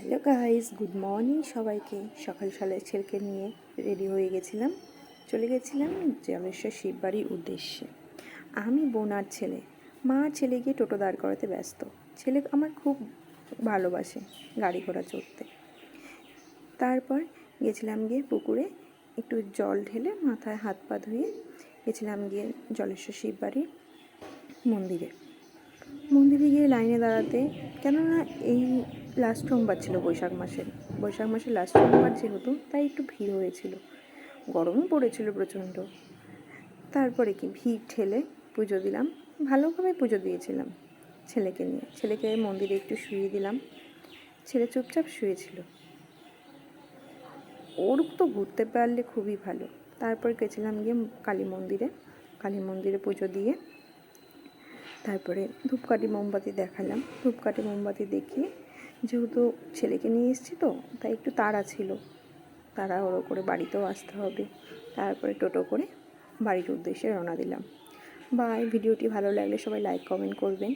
Hello guys, good morning সবাইকে। সকাল সকালে ছেলেকে নিয়ে রেডি হয়ে গেছিলাম, চলে গেছিলাম জলেশ্বর শিববাড়ির উদ্দেশ্যে। আমি বোন আর ছেলে, মা আর ছেলে গিয়ে টোটো দাঁড় করাতে ব্যস্ত। ছেলে আমার খুব ভালোবাসে গাড়ি ঘোড়া চড়তে। তারপর গেছিলাম গিয়ে পুকুরে একটু জল ঢেলে মাথায় হাত পা ধুয়ে গেছিলাম গিয়ে জলেশ্বর শিববাড়ির মন্দিরে গিয়ে লাইনে দাঁড়াতে, কেননা এই লাস্ট সোমবার ছিল বৈশাখ মাসের লাস্ট সোমবার যেহেতু, তাই একটু ভিড় হয়েছিল, গরমও পড়েছিল প্রচণ্ড। তারপরে কি ভিড় ঠেলে পুজো দিলাম, ভালোভাবে পুজো দিয়েছিলাম ছেলেকে নিয়ে। ছেলেকে মন্দিরে একটু শুইয়ে দিলাম, ছেলে চুপচাপ শুয়েছিল। ওর তো ঘুরতে পারলে খুবই ভালো। তারপর গেছিলাম গিয়ে কালী মন্দিরে পুজো দিয়ে তারপরে ধূপকাঠি মোমবাতি দেখালাম। ধূপকাঠি মোমবাতি দেখিয়ে, যেহেতু ছেলেকে নিয়ে এসেছি তো, তাই একটু তাড়াহুড়ো করে বাড়িতেও আসতে হবে। তারপরে টোটো করে বাড়ির উদ্দেশ্যে রওনা দিলাম। বাই। ভিডিওটি ভালো লাগলে সবাই লাইক কমেন্ট করবেন।